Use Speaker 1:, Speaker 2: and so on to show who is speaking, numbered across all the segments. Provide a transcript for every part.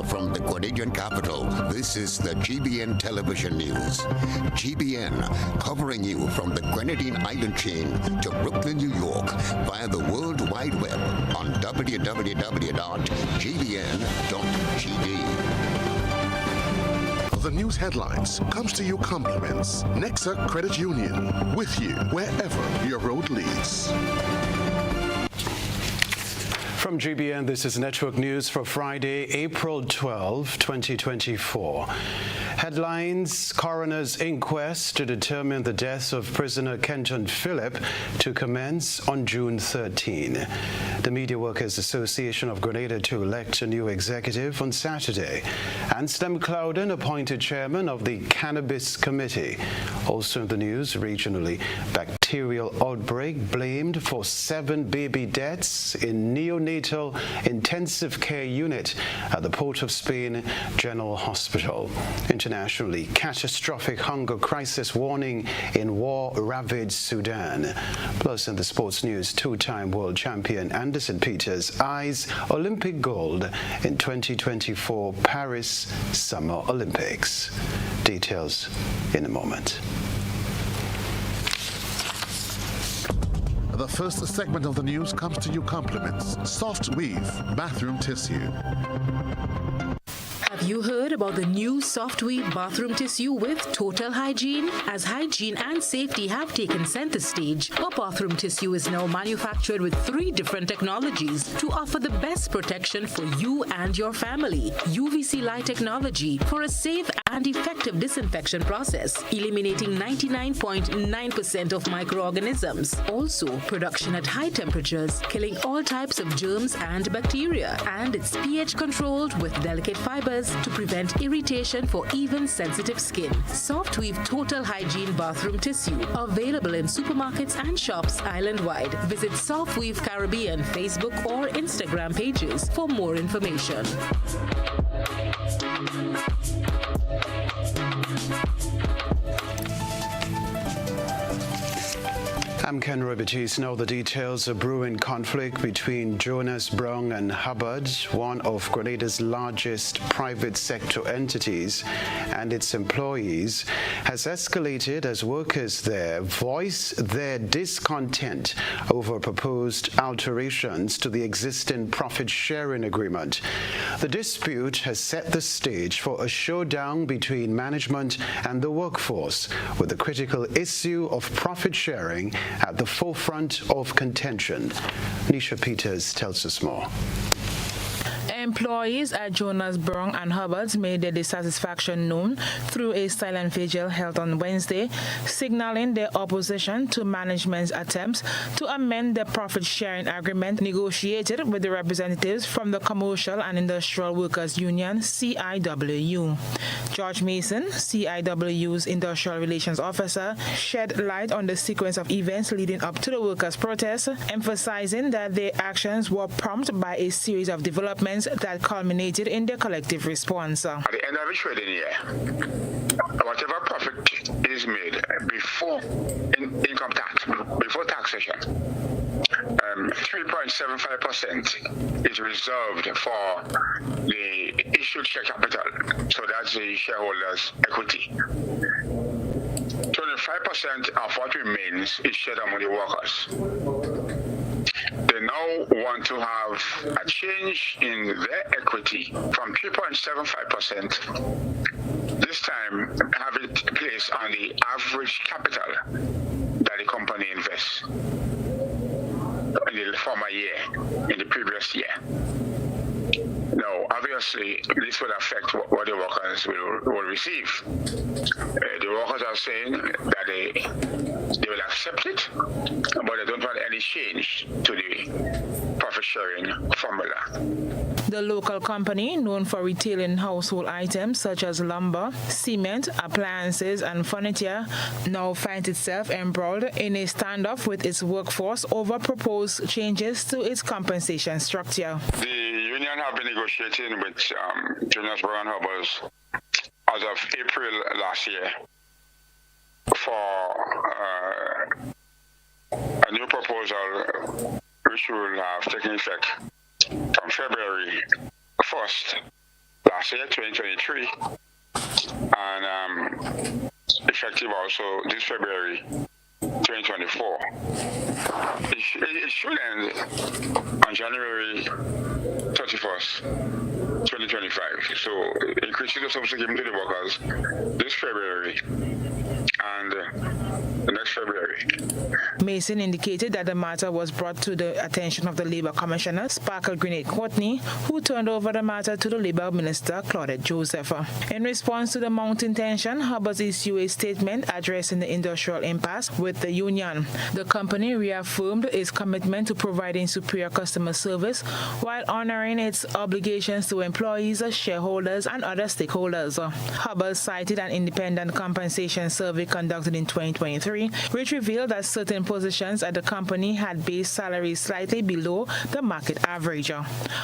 Speaker 1: from the Grenadian capital, this is the GBN television news. GBN, covering you from the Grenadine Island chain to Brooklyn, New York, via the World Wide Web on www.gbn.gd.
Speaker 2: The news headlines comes to you compliments Nexa Credit Union, with you wherever your road leads.
Speaker 3: From GBN, this is Network News for Friday, April 12, 2024. Headlines: Coroner's inquest to determine the death of prisoner Kenton Phillip to commence on June 13. The Media Workers Association of Grenada to elect a new executive on Saturday. And Stem Clouden appointed chairman of the Cannabis Committee. Also in the news, regionally, bacterial outbreak blamed for 7 baby deaths in neonatal intensive care unit at the Port of Spain General Hospital. Internationally, catastrophic hunger crisis warning in war-ravaged Sudan. Plus, in the sports news, 2-time world champion Anderson Peters eyes Olympic gold in 2024 Paris Summer Olympics. Details in a moment.
Speaker 2: The first segment of the news comes to you compliments Soft Weave Bathroom Tissue.
Speaker 4: Have you heard about the new Soft Weave bathroom tissue with total hygiene? As hygiene and safety have taken center stage, our bathroom tissue is now manufactured with 3 different technologies to offer the best protection for you and your family. UVC light technology for a safe and effective disinfection process, eliminating 99.9% of microorganisms. Also, production at high temperatures, killing all types of germs and bacteria. And it's pH controlled with delicate fibers to prevent irritation for even sensitive skin. Soft Weave Total Hygiene Bathroom Tissue, available in supermarkets and shops island-wide. Visit Soft Weave Caribbean Facebook or Instagram pages for more information.
Speaker 3: I'm Kenroy, Baptiste. Now the details. A brewing conflict between Jonas Brown and Hubbard, one of Grenada's largest private sector entities, and its employees, has escalated as workers there voice their discontent over proposed alterations to the existing profit-sharing agreement. The dispute has set the stage for a showdown between management and the workforce, with the critical issue of profit-sharing at the forefront of contention. Nisha Peters tells us more.
Speaker 5: Employees at Jonas Brown and Hubbard made their dissatisfaction known through a silent vigil held on Wednesday, signaling their opposition to management's attempts to amend the profit-sharing agreement negotiated with the representatives from the Commercial and Industrial Workers Union, CIWU. George Mason, CIWU's Industrial Relations Officer, shed light on the sequence of events leading up to the workers' protest, emphasizing that their actions were prompted by a series of developments that culminated in their collective response.
Speaker 6: At the end of the trading year, whatever profit is made before income tax, before taxation, 3.75% is reserved for the issued share capital, so that's the shareholders' equity. 25% of what remains is shared among the workers. They now want to have a change in their equity from 3.75%, this time have it placed on the average capital that the company invests in the former year, in the previous year. Now, obviously, this will affect what the workers will receive. The workers are saying that they will accept it, but they don't want any change to the profit-sharing formula.
Speaker 5: The local company, known for retailing household items such as lumber, cement, appliances, and furniture, now finds itself embroiled in a standoff with its workforce over proposed changes to its compensation structure.
Speaker 6: The union have been negotiating with Jonas Brown Hubbard as of April last year for a new proposal which will have taken effect from February 1st last year, 2023, and effective also this February 2024. It should end on January 31st, 2025. So increasing the subsidy given to the workers this February and the next February.
Speaker 5: Mason indicated that the matter was brought to the attention of the Labour Commissioner, Sparkle Grenade Courtney, who turned over the matter to the Labour Minister, Claudette Joseph. In response to the mounting tension, Hubbard's issued a statement addressing the industrial impasse with the union. The company reaffirmed its commitment to providing superior customer service while honoring its obligations to employees, shareholders, and other stakeholders. Hubbard cited an independent compensation survey conducted in 2023, which revealed that certain positions at the company had base salaries slightly below the market average.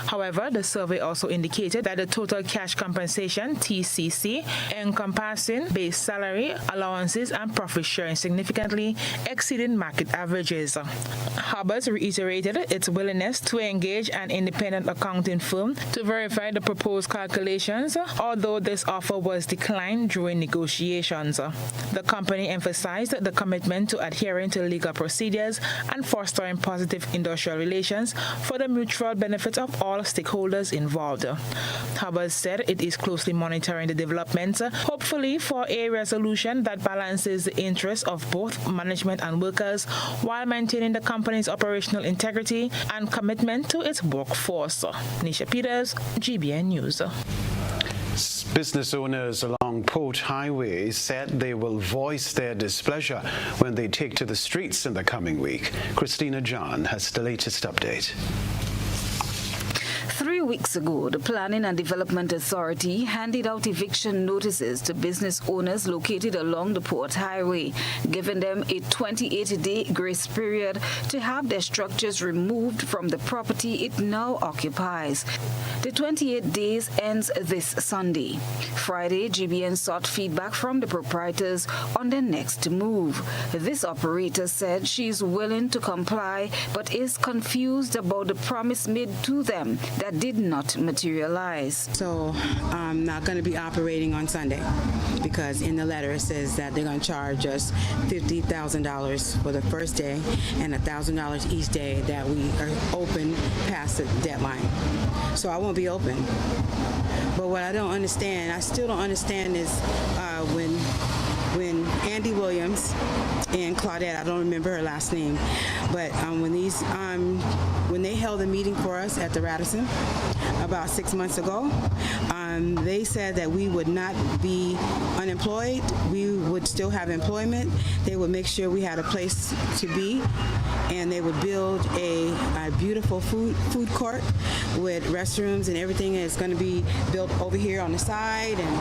Speaker 5: However, the survey also indicated that the total cash compensation, TCC, encompassing base salary, allowances, and profit sharing significantly exceeded market averages. Hubbard reiterated its willingness to engage an independent accounting firm to verify the proposed calculations, although this offer was declined during negotiations. The company emphasized the commitment to adhering to legal procedures and fostering positive industrial relations for the mutual benefit of all stakeholders involved. Hubbard said it is closely monitoring the developments, hopefully for a resolution that balances the interests of both management and workers while maintaining the company's operational integrity and commitment to its workforce. Nisha Peters, GBN News.
Speaker 3: Business owners along Port Highway said they will voice their displeasure when they take to the streets in the coming week. Christina John has the latest update.
Speaker 7: 3 weeks ago, the Planning and Development Authority handed out eviction notices to business owners located along the Port Highway, giving them a 28-day grace period to have their structures removed from the property it now occupies. The 28 days ends this Sunday. Friday, GBN sought feedback from the proprietors on their next move. This operator said she is willing to comply but is confused about the promise made to them that did not materialize.
Speaker 8: So I'm not going to be operating on Sunday because in the letter it says that they're going to charge us $50,000 for the first day and $1,000 each day that we are open past the deadline. So I won't be open. But what I don't understand, I still don't understand is when Andy Williams and Claudette, I don't remember her last name, but when they held a meeting for us at the Radisson about 6 months ago, they said that we would not be unemployed. We would still have employment. They would make sure we had a place to be, and they would build a beautiful food court with restrooms and everything is going to be built over here on the side. And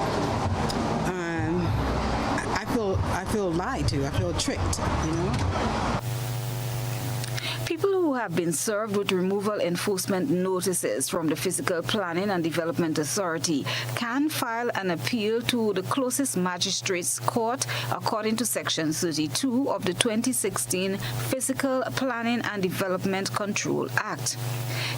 Speaker 8: I feel lied to. I feel tricked, you know.
Speaker 7: People who have been served with removal enforcement notices from the Physical Planning and Development Authority can file an appeal to the closest magistrate's court according to Section 32 of the 2016 Physical Planning and Development Control Act.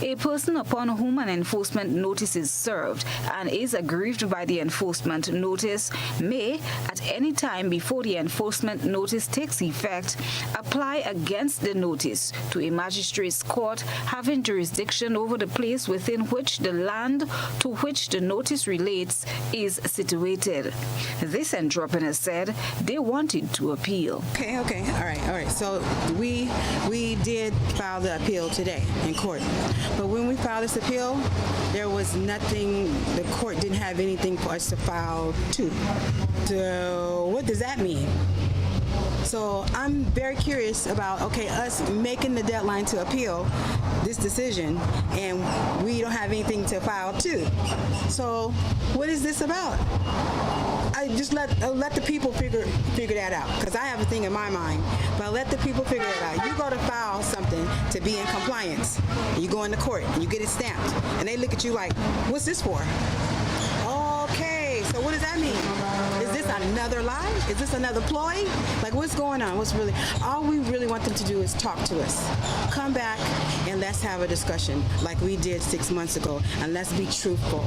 Speaker 7: A person upon whom an enforcement notice is served and is aggrieved by the enforcement notice may, at any time before the enforcement notice takes effect, apply against the notice to a magistrate's court having jurisdiction over the place within which the land to which the notice relates is situated. This entrepreneur said they wanted to appeal.
Speaker 8: Okay, all right. So we did file the appeal today in court. But when we filed this appeal, there was nothing, the court didn't have anything for us to file to. So what does that mean? So I'm very curious about, us making the deadline to appeal this decision, and we don't have anything to file to. So what is this about? I just let the people figure that out, because I have a thing in my mind, but let the people figure it out. You go to file something to be in compliance, and you go into court, and you get it stamped, and they look at you like, what's this for? Okay, so what does that mean? Is this another lie? Is this another ploy? Like, what's going on? All we really want them to do is talk to us. Come back and let's have a discussion like we did 6 months ago, and let's be truthful.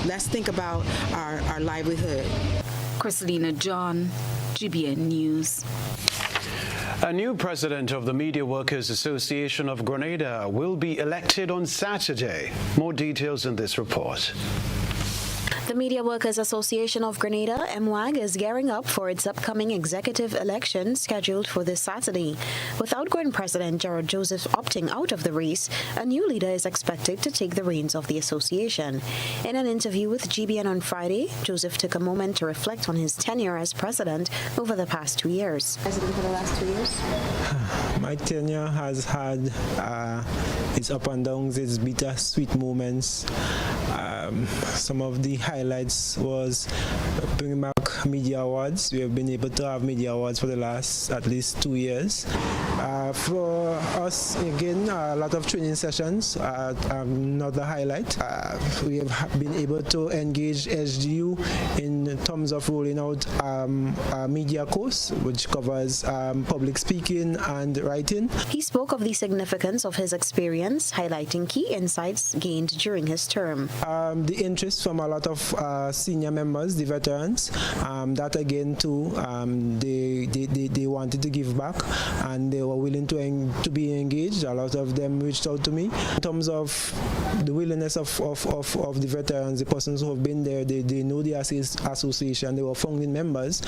Speaker 8: Let's think about our livelihood.
Speaker 7: Christelina John, GBN News.
Speaker 3: A new president of the Media Workers Association of Grenada will be elected on Saturday. More details in this report.
Speaker 9: The Media Workers Association of Grenada, MWAG, is gearing up for its upcoming executive election scheduled for this Saturday. With outgoing President Gerald Joseph opting out of the race, a new leader is expected to take the reins of the association. In an interview with GBN on Friday, Joseph took a moment to reflect on his tenure as president over the past 2 years. President for the last 2 years?
Speaker 10: My tenure has had its up and downs, its bittersweet moments. Some of the highlights was bringing back media awards. We have been able to have media awards for the last at least 2 years. For us, again, a lot of training sessions, another highlight. We have been able to engage SGU in terms of rolling out a media course, which covers public speaking and writing.
Speaker 9: He spoke of the significance of his experience, highlighting key insights gained during his term.
Speaker 10: The interest from a lot of senior members, the veterans, that again too, they wanted to give back and they were willing to be engaged. A lot of them reached out to me. In terms of the willingness of the veterans, the persons who have been there, they know the association, they were founding members,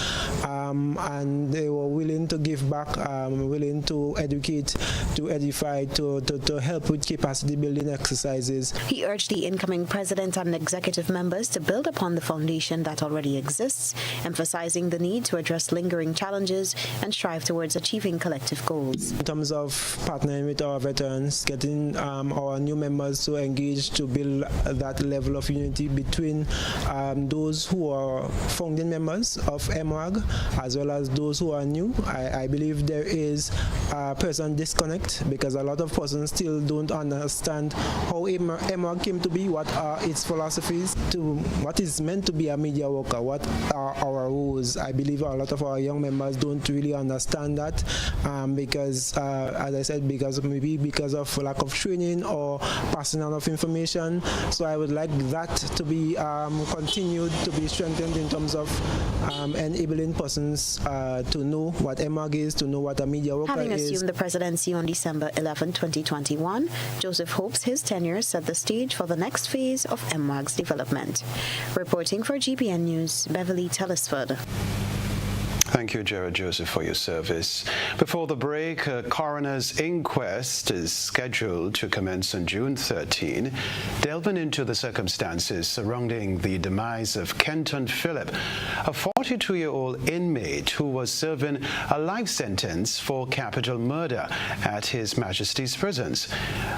Speaker 10: and they were willing to give back, willing to educate, to edify, to help with capacity building exercises.
Speaker 9: He urged the incoming president and executive members to build upon the foundation that already exists, emphasizing the need to address lingering challenges and strive towards achieving collective goals.
Speaker 10: In terms of partnering with our veterans, getting our new members to engage to build that level of unity between those who are founding members of MWAG as well as those who are new. I believe there is a person disconnect because a lot of persons still don't understand how MWAG came to be, what are its philosophies, to what is meant to be a media worker, what are our roles. I believe a lot of our young members don't really understand that because, as I said, because of lack of training or passing on of information. So I would like that to be continued, to be strengthened in terms of enabling persons to know what MWAG is, to know what a media worker is.
Speaker 9: Having assumed the presidency on December 11, 2021, Joseph hopes his tenure set the stage for the next phase of MWAG's development. Reporting for GBN News, Beverly Telesford.
Speaker 3: Thank you, Gerald Joseph, for your service. Before the break, a coroner's inquest is scheduled to commence on June 13, delving into the circumstances surrounding the demise of Kenton Philip, a 42-year-old inmate who was serving a life sentence for capital murder at His Majesty's prisons.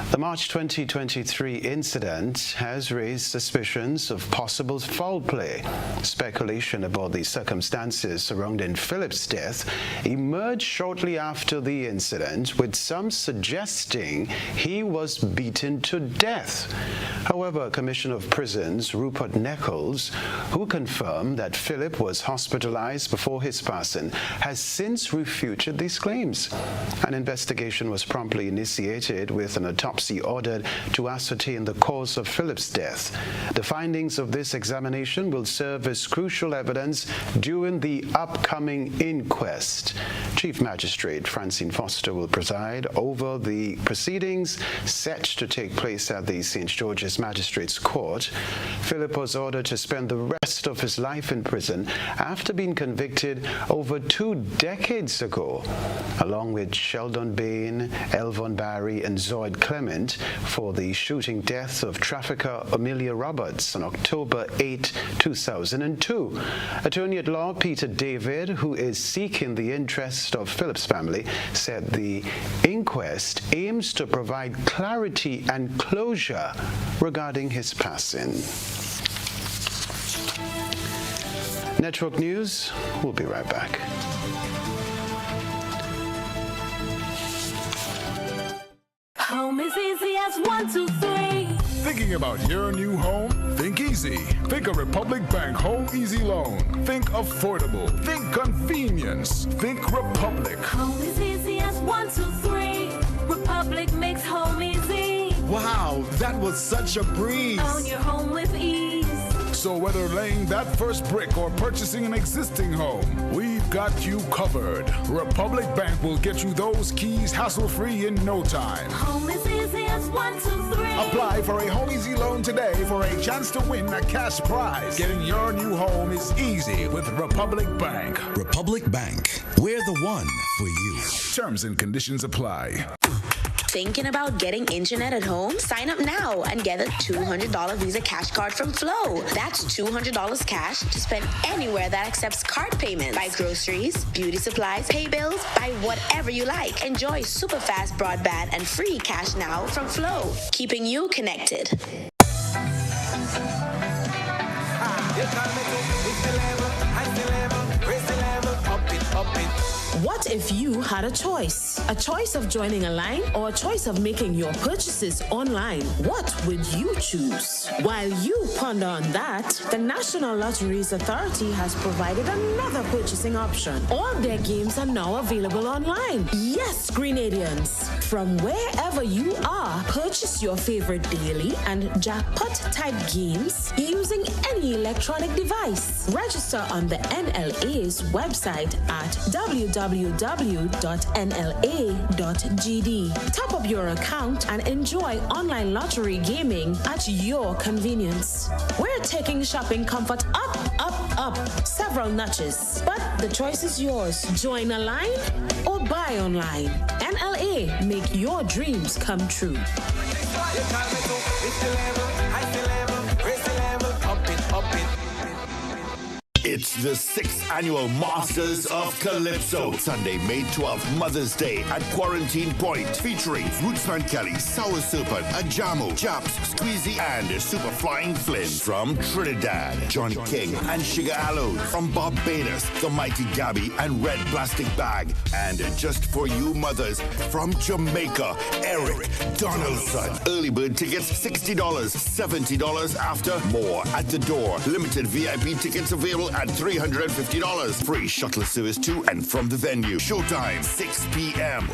Speaker 3: The March 2023 incident has raised suspicions of possible foul play. Speculation about the circumstances surrounding Philip's death emerged shortly after the incident, with some suggesting he was beaten to death. However, Commissioner of Prisons Rupert Nichols, who confirmed that Philip was hospitalized before his passing, has since refuted these claims. An investigation was promptly initiated with an autopsy ordered to ascertain the cause of Philip's death. The findings of this examination will serve as crucial evidence during the upcoming inquest. Chief Magistrate Francine Foster will preside over the proceedings set to take place at the St. George's Magistrates Court. Philip was ordered to spend the rest of his life in prison after being convicted over 2 decades ago, along with Sheldon Bain, Elvon Barry, and Zoid Clement, for the shooting death of trafficker Amelia Roberts on October 8, 2002. Attorney at law Peter David, who is seeking the interest of Philip's family, said the inquest aims to provide clarity and closure regarding his passing. Network News, we'll be right back.
Speaker 11: Home is easy as 1, 2, 3. Thinking about your new home? Think easy. Think a Republic Bank Home Easy Loan. Think affordable. Think convenience. Think Republic.
Speaker 12: Home is easy as 1, 2, 3. Republic makes home easy.
Speaker 11: Wow, that was such a breeze.
Speaker 12: Own your home with ease.
Speaker 11: So whether laying that first brick or purchasing an existing home, we've got you covered. Republic Bank will get you those keys hassle-free in no time.
Speaker 12: Home is easy as 1, 2, 3.
Speaker 11: Apply for a Home Easy Loan today for a chance to win a cash prize. Getting your new home is easy with Republic Bank.
Speaker 13: Republic Bank, we're the one for you.
Speaker 11: Terms and conditions apply.
Speaker 14: Thinking about getting internet at home? Sign up now and get a $200 Visa cash card from Flow. That's $200 cash to spend anywhere that accepts card payments. Buy groceries, beauty supplies, pay bills, buy whatever you like. Enjoy super fast broadband and free cash now from Flow, keeping you connected.
Speaker 15: What if you had a choice? A choice of joining a line or a choice of making your purchases online? What would you choose? While you ponder on that, the National Lotteries Authority has provided another purchasing option. All their games are now available online. Yes, Grenadians. From wherever you are, purchase your favorite daily and jackpot-type games using any electronic device. Register on the NLA's website at www.nla.gd. Top up your account and enjoy online lottery gaming at your convenience. We're taking shopping comfort up, several notches. But the choice is yours. Join a line or buy online. NLA, make your dreams come true.
Speaker 16: It's the 6th annual Masters of Calypso. Sunday, May 12th, Mother's Day at Quarantine Point. Featuring Rootsman Kelly, Sour Serpent, Ajamo, Japs, Squeezy, and Super Flying Flynn from Trinidad. Johnny King and Sugar Aloes from Barbados. The Mighty Gabby and Red Plastic Bag. And just for you mothers, from Jamaica, Eric Donaldson. Early bird tickets $60, $70 after. More at the door. Limited VIP tickets available at $350. Free shuttle service to and from the venue. Showtime, 6 p.m.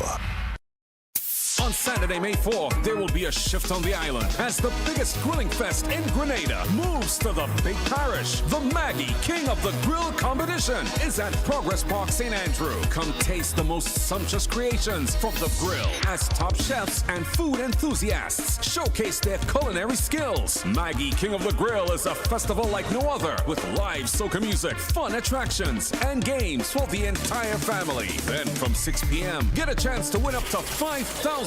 Speaker 17: On Saturday, May 4th, there will be a shift on the island as the biggest grilling fest in Grenada moves to the big parish. The Maggie King of the Grill competition is at Progress Park, St. Andrew. Come taste the most sumptuous creations from the grill as top chefs and food enthusiasts showcase their culinary skills. Maggie King of the Grill is a festival like no other with live soca music, fun attractions, and games for the entire family. Then from 6 p.m., get a chance to win up to $5,000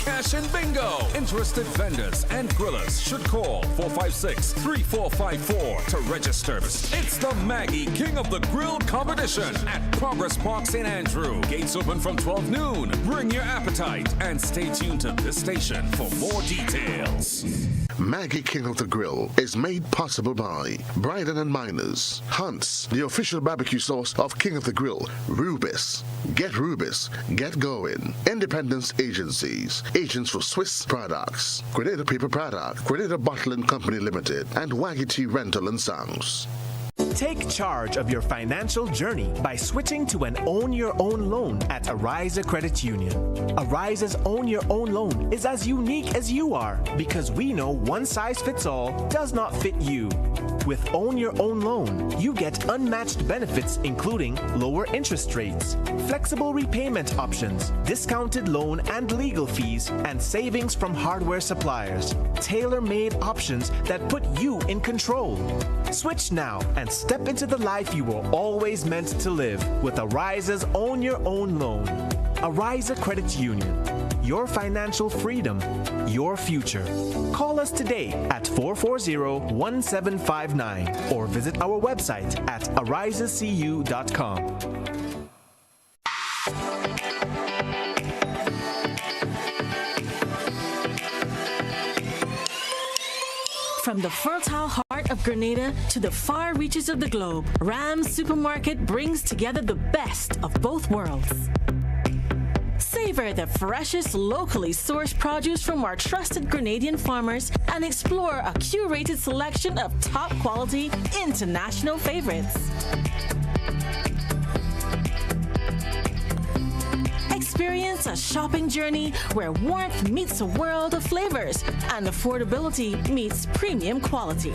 Speaker 17: cash in bingo. Interested vendors and grillers should call 456-3454 to register. It's the Maggie King of the Grill competition at Progress Park, St. Andrew. Gates open from 12 noon. Bring your appetite and stay tuned to this station for more details.
Speaker 2: Maggie King of the Grill is made possible by Bryden and Miners, Hunt's, the official barbecue sauce of King of the Grill, Rubis, get going, Independence Agencies, agents for Swiss products, Grenada Paper Product, Grenada Bottling Company Limited, and Waggy Tea Rental and Sounds.
Speaker 18: Take charge of your financial journey by switching to an Own Your Own loan at Ariza Credit Union. Ariza's Own Your Own loan is as unique as you are because we know one size fits all does not fit you. With Own Your Own loan, you get unmatched benefits including lower interest rates, flexible repayment options, discounted loan and legal fees, and savings from hardware suppliers. Tailor-made options that put you in control. Switch now and step into the life you were always meant to live with Ariza's Own Your Own loan. Ariza Credit Union. Your financial freedom, your future. Call us today at 440-1759 or visit our website at arizacu.com.
Speaker 19: From the fertile heart of Grenada to the far reaches of the globe, Ram's Supermarket brings together the best of both worlds. Savor the freshest locally sourced produce from our trusted Grenadian farmers and explore a curated selection of top quality international favorites. Experience a shopping journey where warmth meets a world of flavors and affordability meets premium quality.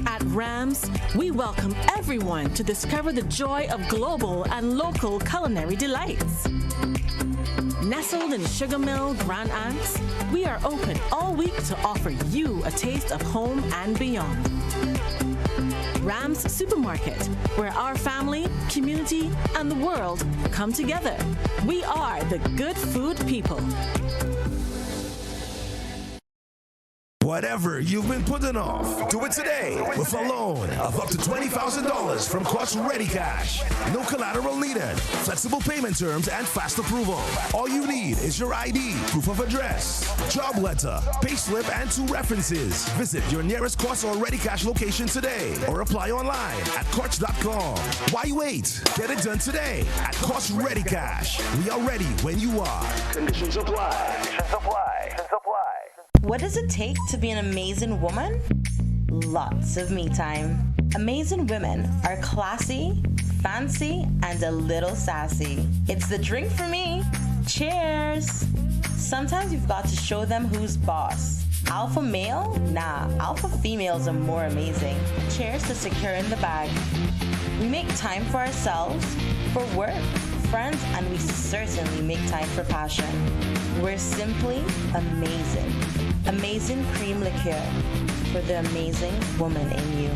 Speaker 19: At Rams, we welcome everyone to discover the joy of global and local culinary delights. Nestled in Sugar Mill, Grand Anse, we are open all week to offer you a taste of home and beyond. Rams Supermarket, where our family, community, and the world come together. We are the good food people.
Speaker 13: Whatever you've been putting off, do it today with a loan of up to $20,000 from Quartz Ready Cash. No collateral needed, flexible payment terms, and fast approval. All you need is your ID, proof of address, job letter, payslip, and 2 references. Visit your nearest Quartz or Ready Cash location today or apply online at Quartz.com. Why wait? Get it done today at Quartz Ready Cash. We are ready when you are. Conditions apply. Conditions apply. Conditions apply.
Speaker 14: What does it take to be an amazing woman? Lots of me time. Amazing women are classy, fancy, and a little sassy. It's the drink for me. Cheers. Sometimes you've got to show them who's boss. Alpha male? Nah, alpha females are more amazing. Cheers to securing the bag. We make time for ourselves, for work, friends, and we certainly make time for passion. We're simply amazing. Amazing cream liqueur for the amazing woman in you.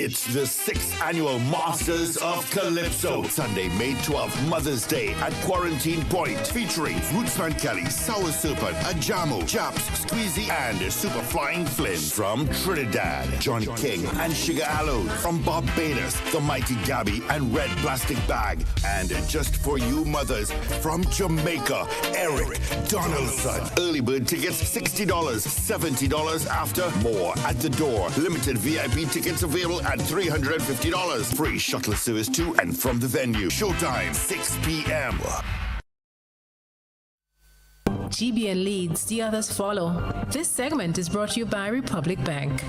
Speaker 16: It's the 6th annual Masters of Calypso. Sunday, May 12th, Mother's Day at Quarantine Point. Featuring Rootsman Kelly, Sour Serpent, Ajamo, Japs, Squeezy, and Super Flying Flynn from Trinidad. Johnny King and Sugar Aloe from Barbados. The Mighty Gabby and Red Plastic Bag. And just for you mothers, from Jamaica, Eric Donaldson. Early bird tickets $60, $70 after. More at the door. Limited VIP tickets available at $350. Free shuttle service to and from the venue. Showtime, 6 p.m.
Speaker 4: GBN leads, the others follow. This segment is brought to you by Republic Bank.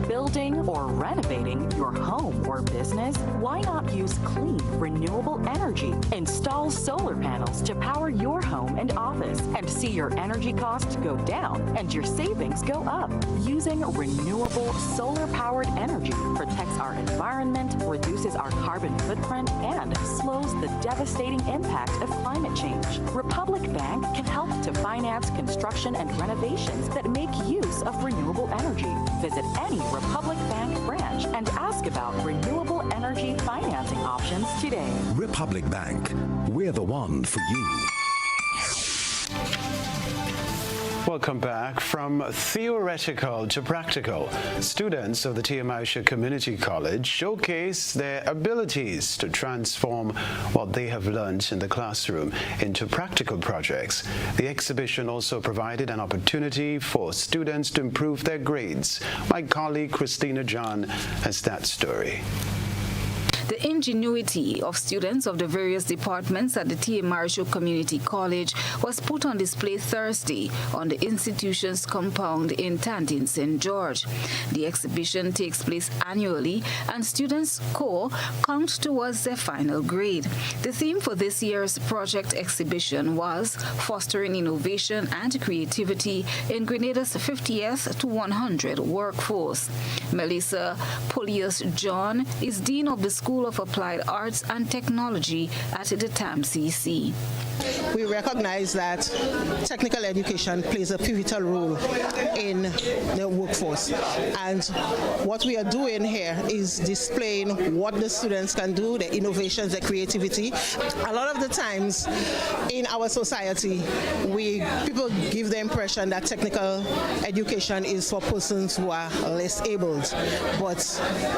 Speaker 20: Building or renovating your home or business? Why not use clean, renewable energy? Install solar panels to power your home and office and see your energy costs go down and your savings go up. Using renewable solar-powered energy protects our environment, reduces our carbon footprint, and slows the devastating impact of climate change. Republic Bank can help to finance construction and renovations that make use of renewable energy. Visit any Republic Bank branch and ask about renewable energy financing options today.
Speaker 13: Republic Bank, we're the one for you.
Speaker 3: Welcome back. From theoretical to practical, students of the TMI Community College showcase their abilities to transform what they have learned in the classroom into practical projects. The exhibition also provided an opportunity for students to improve their grades. My colleague Christina John has that story.
Speaker 7: The ingenuity of students of the various departments at the T.A. Marshall Community College was put on display Thursday on the institution's compound in Tantin, St. George. The exhibition takes place annually and students' score count towards their final grade. The theme for this year's project exhibition was Fostering Innovation and Creativity in Grenada's 50th to 100 workforce. Melissa Polius-John is Dean of the School of Applied Arts and Technology at the TAM-CC.
Speaker 21: We recognize that technical education plays a pivotal role in the workforce, and what we are doing here is displaying what the students can do, the innovations, the creativity. A lot of the times in our society, people give the impression that technical education is for persons who are less abled, but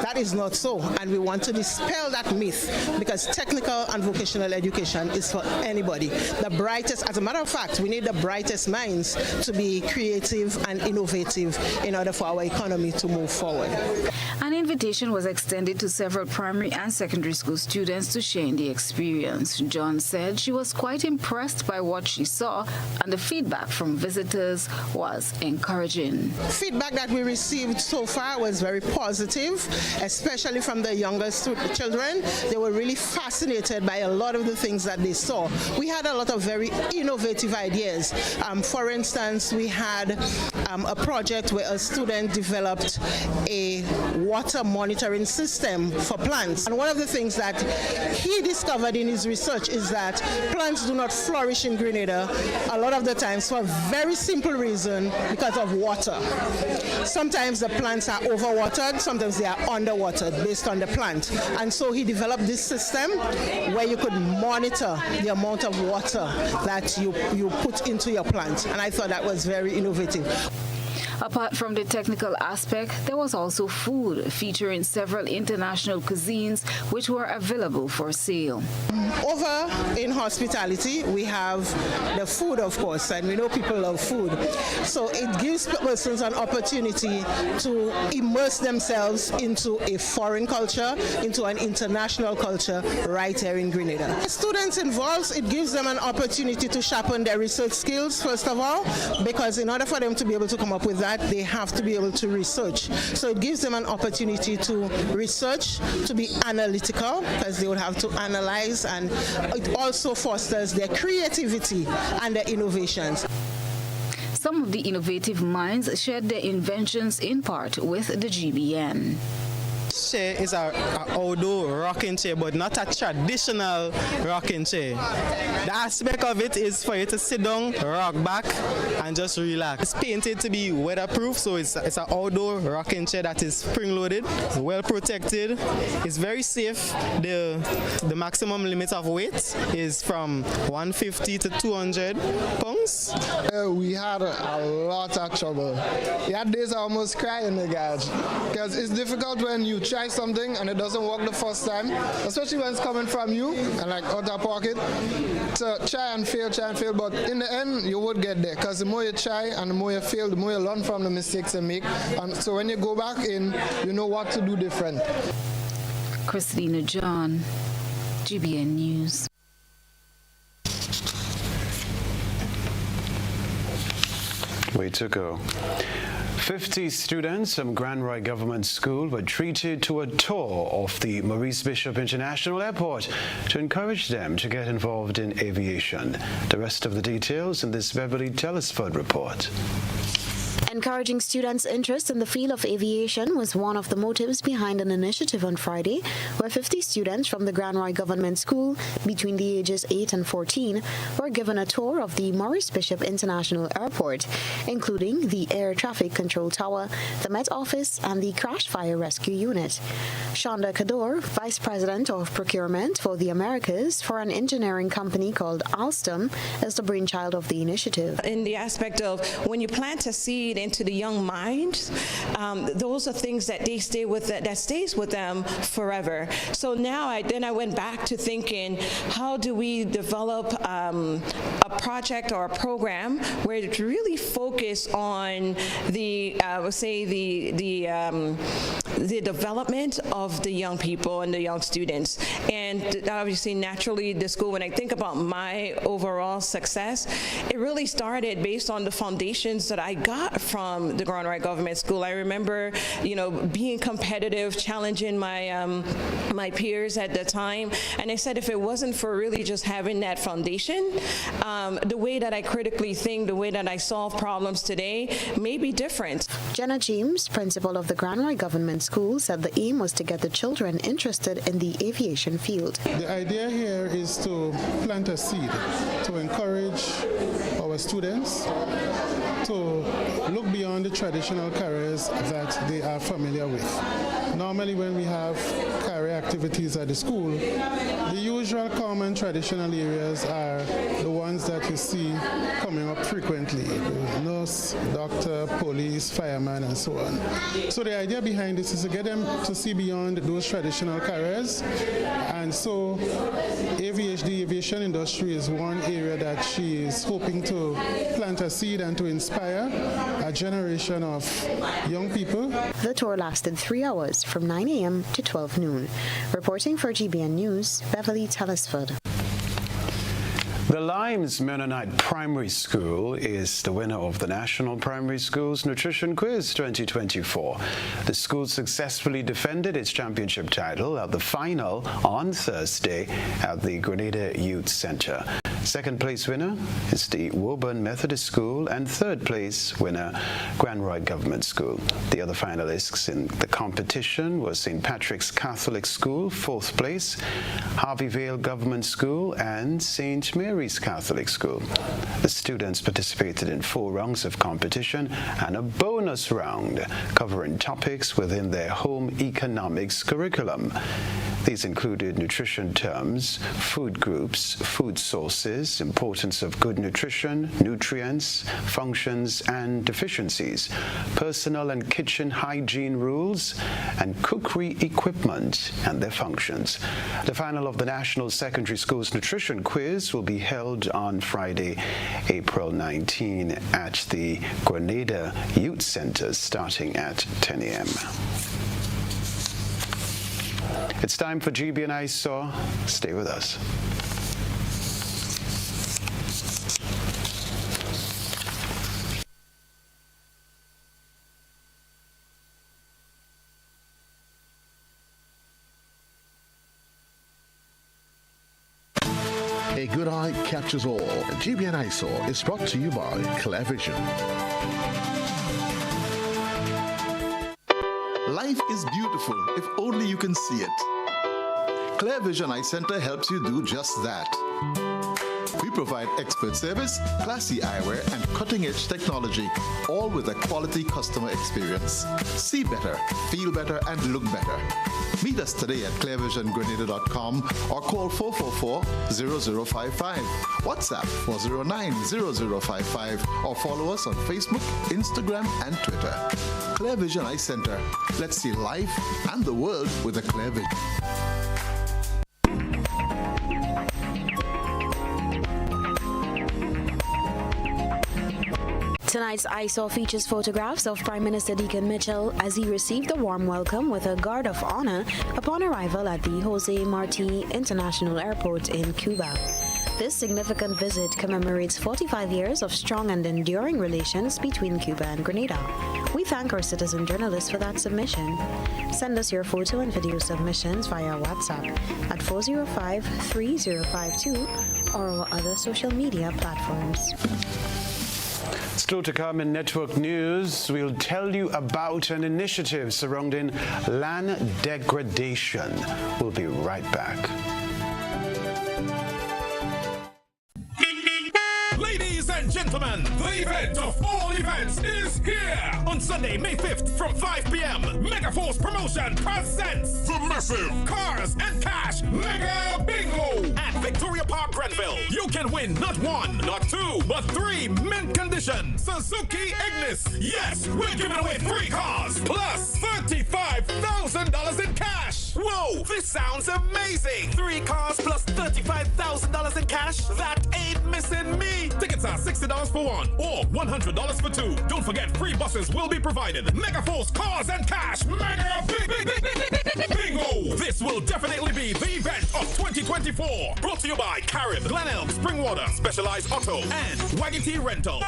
Speaker 21: that is not so, and we want to dispel that myth, because technical and vocational education is for anybody. the brightest. As a matter of fact, we need the brightest minds to be creative and innovative in order for our economy to move forward.
Speaker 7: An invitation was extended to several primary and secondary school students to share in the experience. John said she was quite impressed by what she saw, and the feedback from visitors was encouraging.
Speaker 21: Feedback that we received so far was very positive, especially from the younger children. They were really fascinated by a lot of the things that they saw. We had a lot of very innovative ideas. For instance, we had a project where a student developed a water monitoring system for plants. And one of the things that he discovered in his research is that plants do not flourish in Grenada a lot of the times for a very simple reason, because of water. Sometimes the plants are overwatered, sometimes they are underwatered based on the plant. And so he developed this system where you could monitor the amount of water that you put into your plant. And I thought that was very innovative.
Speaker 7: Apart from the technical aspect, there was also food featuring several international cuisines which were available for sale.
Speaker 21: Over in hospitality, we have the food, of course, and we know people love food. So it gives persons an opportunity to immerse themselves into a foreign culture, into an international culture right here in Grenada. Students involved, it gives them an opportunity to sharpen their research skills, first of all, because in order for them to be able to come up with that, they have to be able to research. So it gives them an opportunity to research, to be analytical, because they would have to analyze, and it also fosters their creativity and their innovations.
Speaker 7: Some of the innovative minds shared their inventions in part with the GBN.
Speaker 1: Chair is an outdoor rocking chair, but not a traditional rocking chair. The aspect of it is for you to sit down, rock back, and just relax. It's painted to be weatherproof, so it's an outdoor rocking chair that is spring-loaded, well protected. It's very safe. The maximum limit of weight is from 150 to 200 pounds.
Speaker 22: We had a lot of trouble. We had days I almost cry in the garage, because it's difficult when you try something and it doesn't work the first time, especially when it's coming from you and like out of pocket. So try and fail, but in the end you would get there, because the more you try and the more you fail, the more you learn from the mistakes you make, and so when you go back in, you know what to do different.
Speaker 7: Christina John, GBN News.
Speaker 3: Way to go. 50 students from Kenroy Government School were treated to a tour of the Maurice Bishop International Airport to encourage them to get involved in aviation. The rest of the details in this Beverly Telesford report.
Speaker 9: Encouraging students' interest in the field of aviation was one of the motives behind an initiative on Friday, where 50 students from the Kenroy Government School between the ages 8 and 14 were given a tour of the Maurice Bishop International Airport, including the Air Traffic Control Tower, the Met Office, and the Crash Fire Rescue Unit. Shonda Kador, Vice President of Procurement for the Americas for an engineering company called Alstom, is the brainchild of the initiative.
Speaker 23: In the aspect of when you plant a seed into the young mind, those are things that they stay with, that stays with them forever. So now I went back to thinking, how do we develop a project or a program where it really focus on the development of the young people and the young students. And obviously, naturally, the school, when I think about my overall success, it really started based on the foundations that I got from the Kenroy Government School. I remember, being competitive, challenging my peers at the time, and I said if it wasn't for really just having that foundation, the way that I critically think, the way that I solve problems today may be different.
Speaker 9: Jenna James, principal of the Kenroy Government School, said the aim was to get the children interested in the aviation field.
Speaker 24: The idea here is to plant a seed, to encourage our
Speaker 5: our students to look beyond the traditional careers that they are familiar with. Normally when we have career activities at the school, the usual common traditional areas are the ones that you see coming up frequently: nurse, doctor, police, fireman, and so on. So the idea behind this is to get them to see beyond those traditional careers, and so the aviation industry is one area that she is hoping to plant a seed and to inspire a generation of young people.
Speaker 9: The tour lasted 3 hours from 9 a.m. to 12 noon. Reporting for GBN News, Beverly Telesford.
Speaker 3: The Limes Mennonite Primary School is the winner of the National Primary Schools Nutrition Quiz 2024. The school successfully defended its championship title at the final on Thursday at the Grenada Youth Center. Second place winner is the Woburn Methodist School, and third place winner, Kenroy Government School. The other finalists in the competition were St. Patrick's Catholic School, fourth place, Harvey Vale Government School, and St. Mary's Catholic School. The students participated in 4 rounds of competition and a bonus round covering topics within their home economics curriculum. These included nutrition terms, food groups, food sources, importance of good nutrition, nutrients, functions and deficiencies, personal and kitchen hygiene rules, and cookery equipment and their functions. The final of the National Secondary Schools Nutrition Quiz will be held on Friday, April 19 at the Grenada Youth Center starting at 10 a.m. It's time for GBN I Saw. Stay with us.
Speaker 2: A good eye captures all. GBN I Saw is brought to you by Clear Vision.
Speaker 6: Life is beautiful if only you can see it. Clear Vision Eye Center helps you do just that. We provide expert service, classy eyewear, and cutting-edge technology, all with a quality customer experience. See better, feel better, and look better. Meet us today at clearvisiongrenada.com or call 444-0055, WhatsApp 409-0055, or follow us on Facebook, Instagram, and Twitter. Clear Vision Eye Center. Let's see life and the world with a clear vision.
Speaker 9: Tonight's I Saw features photographs of Prime Minister Deacon Mitchell as he received a warm welcome with a guard of honor upon arrival at the Jose Marti International Airport in Cuba. This significant visit commemorates 45 years of strong and enduring relations between Cuba and Grenada. We thank our citizen journalists for that submission. Send us your photo and video submissions via WhatsApp at 405-3052 or our other social media platforms.
Speaker 3: Still to come in Network News, we'll tell you about an initiative surrounding land degradation. We'll be right back.
Speaker 8: Ladies and gentlemen, the event of all events is here! On Sunday, May 5th from 5 p.m., Megaforce Promotion presents the massive Cars and Cash Mega Bingo at Victoria Park, Grenville. You can win not 1, not 2, but 3 mint condition Suzuki Ignis. Yes, we're giving away 3 cars plus $35,000 in cash. Whoa, this sounds amazing! 3 cars plus $35,000 in cash? That ain't missing me! Tickets are $60 for 1 or $100 for 2. Don't forget, free buses will be provided. Megaforce Cars and Cash Mega Bingo! This will definitely be the event of 2024. Brought to you by Carib, Glenelg, Springwater, Specialized Auto, and Waggity Rental.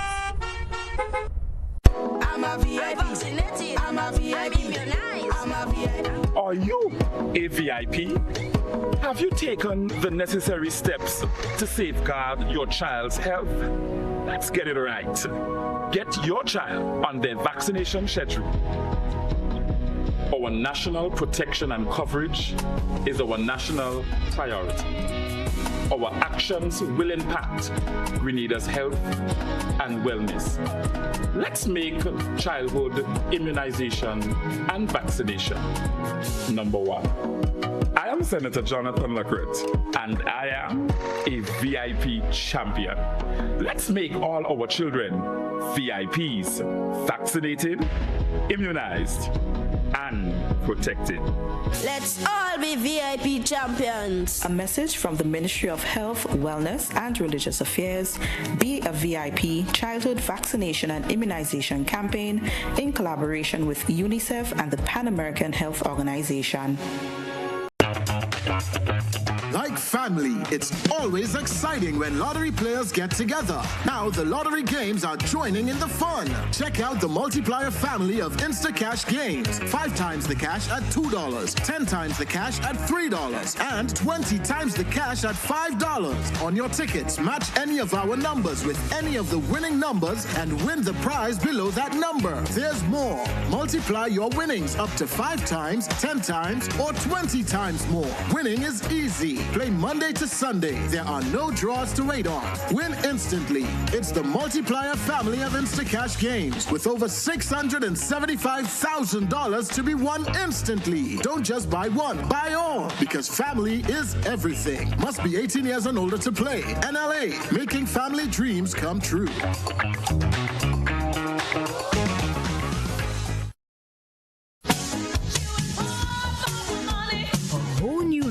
Speaker 24: I'm a VIP. I'm a VIP. I'm a VIP.
Speaker 25: Are you a VIP? Have you taken the necessary steps to safeguard your child's health? Let's get it right. Get your child on their vaccination schedule. Our national protection and coverage is our national priority. our actions will impact Grenada's health and wellness. Let's make childhood immunization and vaccination number one. I am Senator Jonathan Lacrette, and I am a VIP champion. Let's make all our children VIPs, vaccinated, immunized, and protected.
Speaker 24: Let's all be VIP champions.
Speaker 10: A message from the Ministry of Health, Wellness and Religious Affairs, Be a VIP Childhood Vaccination and Immunization Campaign in collaboration with UNICEF and the Pan American Health Organization.
Speaker 11: Like family, it's always exciting when lottery players get together. Now the lottery games are joining in the fun. Check out the multiplier family of Instacash games. 5 times the cash at $2, 10 times the cash at $3, and 20 times the cash at $5. On your tickets, match any of our numbers with any of the winning numbers and win the prize below that number. There's more. Multiply your winnings up to 5 times, 10 times, or 20 times more. Winning is easy. Play Monday to Sunday. There are no draws to wait on. Win instantly. It's the multiplier family of Instacash games with over $675,000 to be won instantly. Don't just buy one, buy all, because family is everything. Must be 18 years and older to play. NLA, making family dreams come true.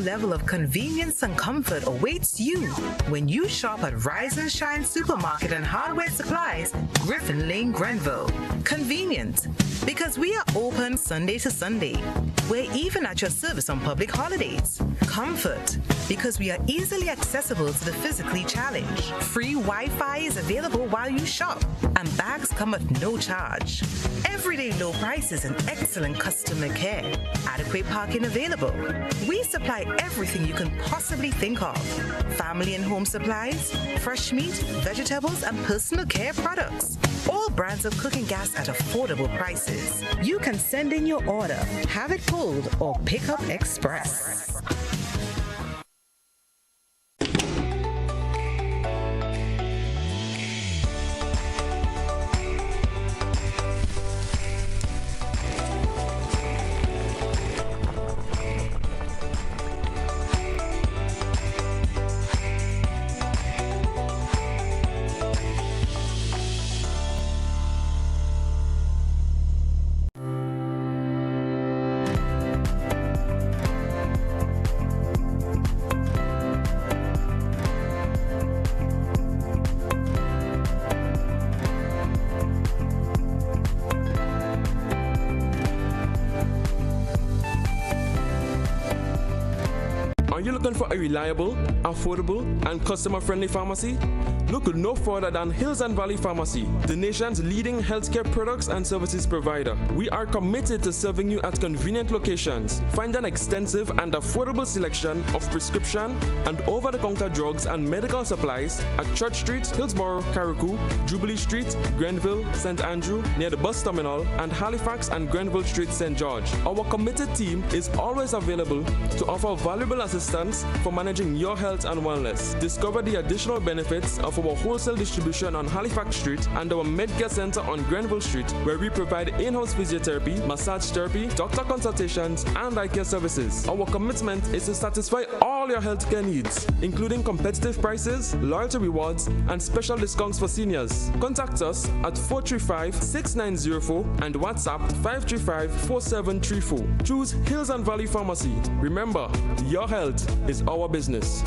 Speaker 12: Level of convenience and comfort awaits you when you shop at Rise and Shine Supermarket and Hardware Supplies, Griffin Lane, Grenville. Convenient, because we are open Sunday to Sunday. We're even at your service on public holidays. Comfort, because we are easily accessible to the physically challenged. Free Wi-Fi is available while you shop, and bags come at no charge. Everyday low prices and excellent customer care. Adequate parking available. We supply everything you can possibly think of. Family and home supplies, fresh meat, vegetables, and personal care products. All brands of cooking gas at affordable prices. You can send in your order, have it pulled, or pick up express.
Speaker 15: Are you looking for a reliable, affordable, and customer-friendly pharmacy? Look no further than Hills and Valley Pharmacy, the nation's leading healthcare products and services provider. We are committed to serving you at convenient locations. Find an extensive and affordable selection of prescription and over-the-counter drugs and medical supplies at Church Street, Hillsborough, Carriacou, Jubilee Street, Grenville, St. Andrew, near the bus terminal, and Halifax and Grenville Street, St. George. Our committed team is always available to offer valuable assistance for managing your health and wellness. Discover the additional benefits of our wholesale distribution on Halifax Street and our Medcare Center on Grenville Street, where we provide in-house physiotherapy, massage therapy, doctor consultations, and eye care services. Our commitment is to satisfy all your healthcare needs, including competitive prices, loyalty rewards, and special discounts for seniors. Contact us at 435-6904 and WhatsApp 535-4734. Choose Hills and Valley Pharmacy. Remember, your health is our business.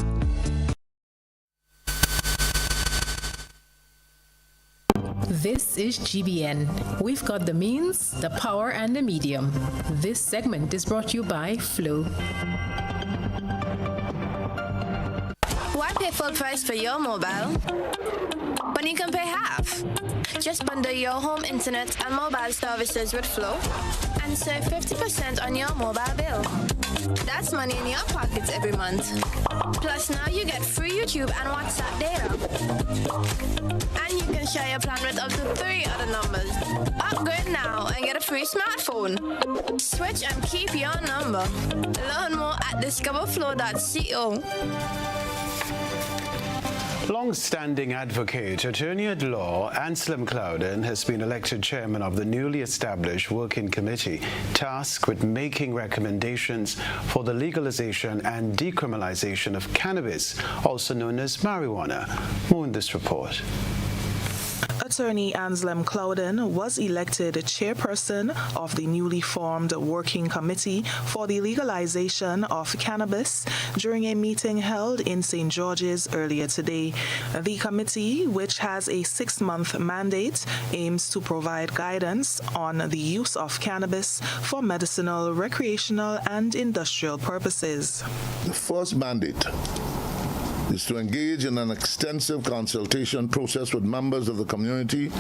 Speaker 4: This is GBN. We've got the means, the power, and the medium. This segment is brought to you by Flow.
Speaker 17: Why pay full price for your mobile when you can pay half? Just bundle your home internet and mobile services with Flow and save 50% on your mobile bill. That's money in your pockets every month. Plus now you get free YouTube and WhatsApp data. And you can share your plan with up to 3 other numbers. Upgrade now and get a free smartphone. Switch and keep your number. Learn more at discoverflow.co.
Speaker 3: Long-standing advocate, attorney at law, Anselm Clouden has been elected chairman of the newly established working committee tasked with making recommendations for the legalization and decriminalization of cannabis, also known as marijuana. More in this report.
Speaker 14: Attorney Anselm Clouden was elected chairperson of the newly formed Working Committee for the Legalization of Cannabis during a meeting held in St. George's earlier today. The committee, which has a 6-month mandate, aims to provide guidance on the use of cannabis for medicinal, recreational, and industrial purposes.
Speaker 2: The first mandate is to engage in an extensive consultation process with members of the community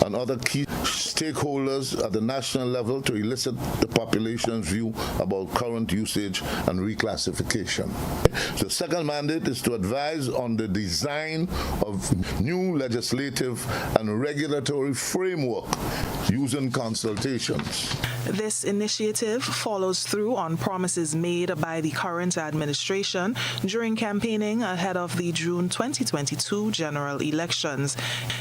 Speaker 2: and other key stakeholders at the national level to elicit the population's view about current usage and reclassification. The second mandate is to advise on the design of new legislative and regulatory framework using consultations.
Speaker 14: This initiative follows through on promises made by the current administration during campaigning ahead of the June 2022 general elections.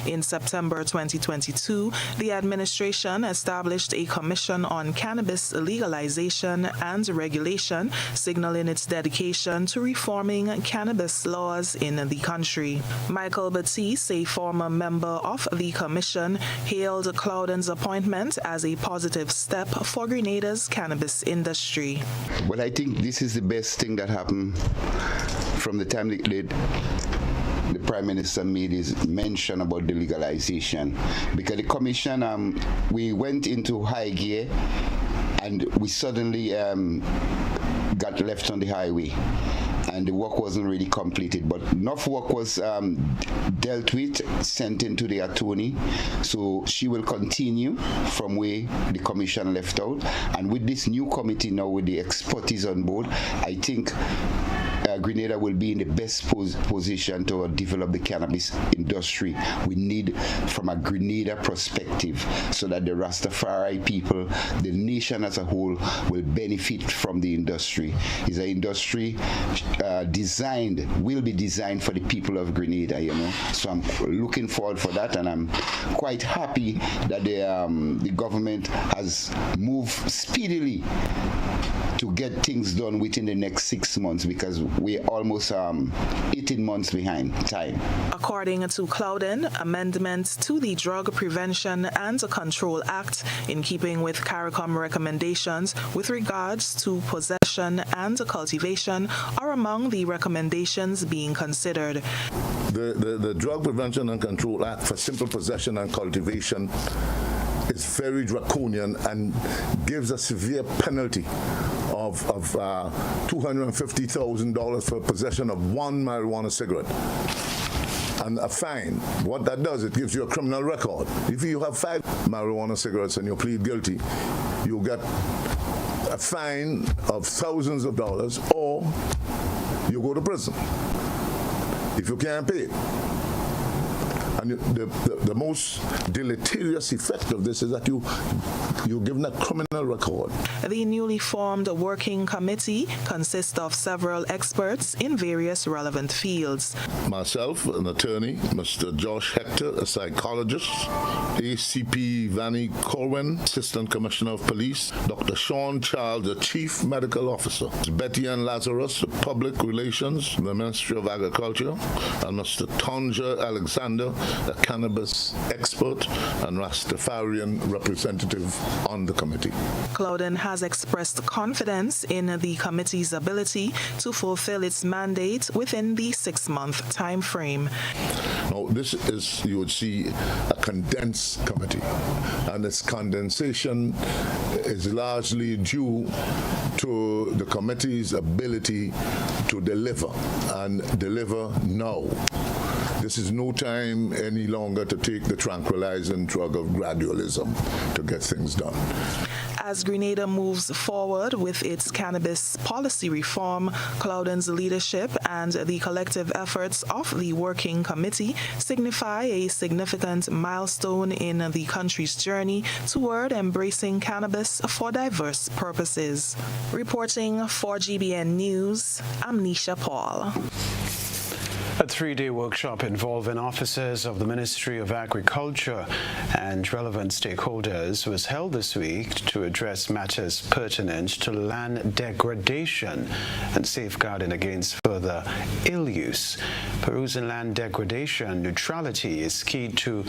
Speaker 14: In September 2022, the administration established a commission on cannabis legalization and regulation, signaling its dedication to reforming cannabis laws in the country. Michael Baptiste, a former member of the commission, hailed Clouden's appointment as a positive step for Grenada's cannabis industry.
Speaker 16: Well, I think this is the best thing that happened from the time the Prime Minister made his mention about the legalization. Because the Commission, we went into high gear and we suddenly got left on the highway. And the work wasn't really completed, but enough work was dealt with, sent into the attorney, so she will continue from where the commission left out. And with this new committee now, with the expertise on board, I think Grenada will be in the best position to develop the cannabis industry we need from a Grenada perspective, so that the Rastafari people, the nation as a whole, will benefit from the industry. It's an industry will be designed for the people of Grenada, you know. So I'm looking forward for that, and I'm quite happy that the government has moved speedily to get things done within the next 6 months, because we're almost 18 months behind time.
Speaker 14: According to Clouden, amendments to the Drug Prevention and Control Act, in keeping with CARICOM recommendations with regards to possession and cultivation, are among the recommendations being considered.
Speaker 2: The Drug Prevention and Control Act for simple possession and cultivation is very draconian and gives a severe penalty of $250,000 for possession of one marijuana cigarette. And a fine. What that does, it gives you a criminal record. If you have 5 marijuana cigarettes and you plead guilty, you get a fine of thousands of dollars, or you go to prison if you can't pay it. And the most deleterious effect of this is that you're given a criminal record.
Speaker 14: The newly formed working committee consists of several experts in various relevant fields.
Speaker 2: Myself, an attorney, Mr. Josh Hector, a psychologist, ACP Vanny Corwin, Assistant Commissioner of Police, Dr. Sean Charles, the Chief Medical Officer, Betty Ann Lazarus, the Public Relations, the Ministry of Agriculture, and Mr. Tonja Alexander, a cannabis expert and Rastafarian representative on the committee.
Speaker 14: Clouden has expressed confidence in the committee's ability to fulfill its mandate within the 6-month time frame.
Speaker 2: Now, this is, you would see, a condensed committee, and its condensation is largely due to the committee's ability to deliver, and deliver now. This is no time any longer to take the tranquilizing drug of gradualism to get things done.
Speaker 14: As Grenada moves forward with its cannabis policy reform, Clouden's leadership and the collective efforts of the Working Committee signify a significant milestone in the country's journey toward embracing cannabis for diverse purposes. Reporting for GBN News, I'm Nisha Paul.
Speaker 3: A 3-day workshop involving officers of the Ministry of Agriculture and relevant stakeholders was held this week to address matters pertinent to land degradation and safeguarding against further ill use. Perusing land degradation neutrality is key to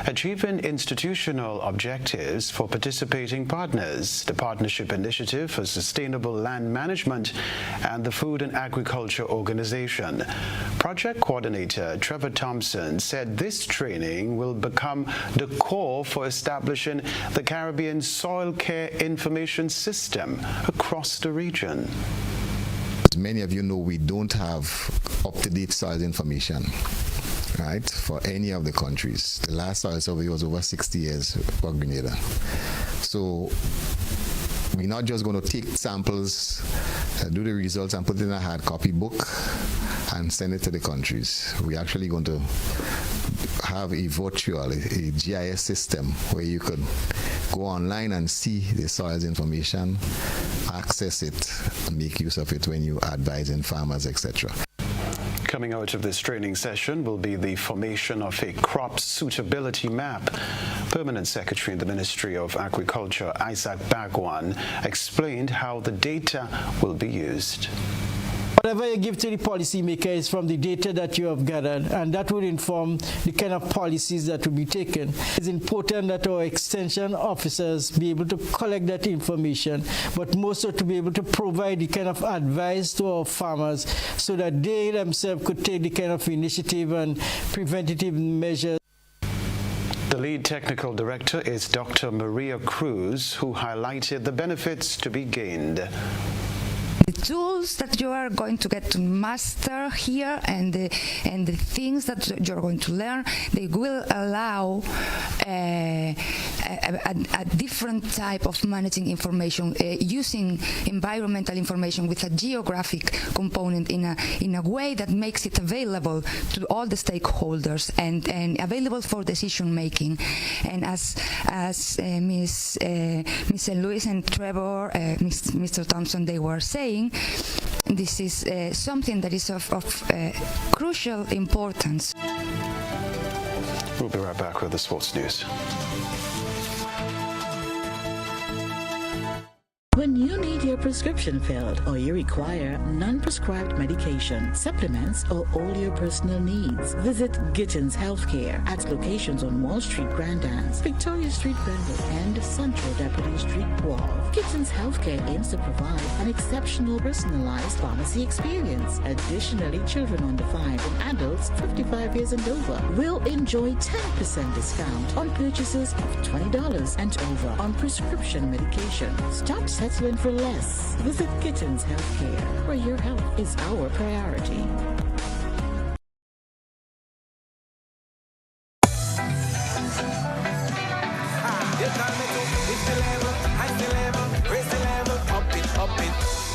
Speaker 3: achieving institutional objectives for participating partners, the Partnership Initiative for Sustainable Land Management, and the Food and Agriculture Organization. Project Coordinator Trevor Thompson said this training will become the core for establishing the Caribbean Soil Care Information System across the region.
Speaker 13: As many of you know, we don't have up-to-date soil information, right, for any of the countries. The last soil survey was over 60 years for Grenada. So we're not just going to take samples, do the results, and put it in a hard copy book and send it to the countries. We're actually going to have a virtual, a GIS system where you could go online and see the soils information, access it, and make use of it when you advising farmers, etc.
Speaker 3: Coming out of this training session will be the formation of a crop suitability map. Permanent Secretary in the Ministry of Agriculture, Isaac Bagwan, explained how the data will be used.
Speaker 18: Whatever you give to the policymaker is from the data that you have gathered, and that will inform the kind of policies that will be taken. It's important that our extension officers be able to collect that information, but more so to be able to provide the kind of advice to our farmers so that they themselves could take the kind of initiative and preventative measures.
Speaker 3: The lead technical director is Dr. Maria Cruz, who highlighted the benefits to be gained.
Speaker 19: The tools that you are going to get to master here and the things that you're going to learn, they will allow a different type of managing information, using environmental information with a geographic component in a way that makes it available to all the stakeholders and available for decision making. And as Mr. Lewis and Trevor, Mr. Thompson, they were saying, this is something that is of crucial importance.
Speaker 3: We'll be right back with the sports news.
Speaker 20: When you need your prescription filled or you require non-prescribed medication, supplements, or all your personal needs, visit Gittins Healthcare at locations on Wall Street, Grand Anse, Victoria Street, Grenville, and Central Deputy Street, Wharf. Gittins Healthcare aims to provide an exceptional personalized pharmacy experience. Additionally, children under 5 and adults 55 years and over will enjoy 10% discount on purchases of $20 and over on prescription medication. Stop settling for less. Visit Gittins Healthcare, where your health is our priority.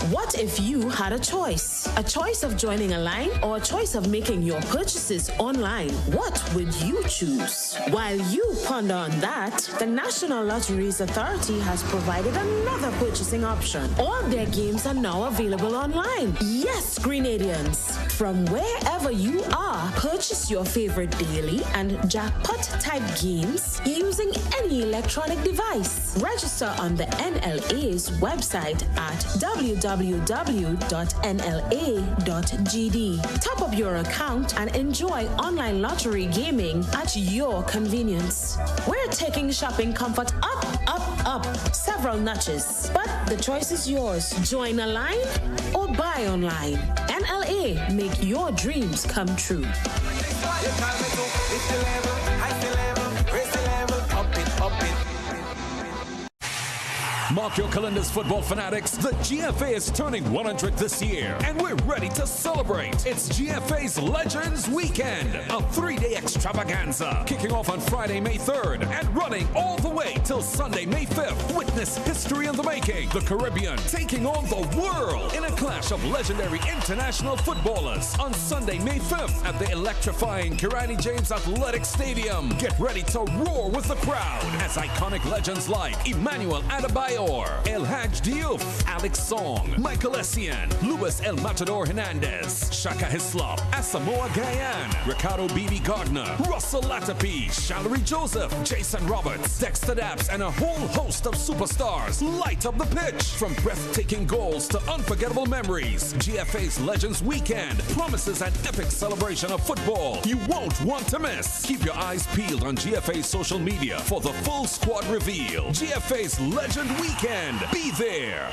Speaker 21: What if you had a choice? A choice of joining a line or a choice of making your purchases online? What would you choose? While you ponder on that, the National Lotteries Authority has provided another purchasing option. All their games are now available online. Yes, Grenadians! From wherever you are, purchase your favorite daily and jackpot-type games using any electronic device. Register on the NLA's website at www.nla.gd. Top up your account and enjoy online lottery gaming at your convenience. We're taking shopping comfort up, up, up several notches. But the choice is yours. Join a line or buy online. NLA, make your dreams come true.
Speaker 8: Mark your calendars, football fanatics. The GFA is turning 100 this year, and we're ready to celebrate. It's GFA's Legends Weekend, a 3-day extravaganza, kicking off on Friday, May 3rd, and running all the way till Sunday, May 5th. Witness history in the making. The Caribbean taking on the world in a clash of legendary international footballers on Sunday, May 5th at the electrifying Kirani James Athletic Stadium. Get ready to roar with the crowd as iconic legends like Emmanuel Adebayo
Speaker 1: Mayor, El Haj Diouf, Alex Song, Michael Essien, Luis El Matador Hernandez, Shaka Hislop, Asamoah Gyan, Ricardo B.B. Gardner, Russell Latapi, Shallery Joseph, Jason Roberts, Dexter Daps, and a whole host of superstars light up the pitch. From breathtaking goals to unforgettable memories, GFA's Legends Weekend promises an epic celebration of football you won't want to miss. Keep your eyes peeled on GFA's social media for the full squad reveal. GFA's Legend Weekend. Be there.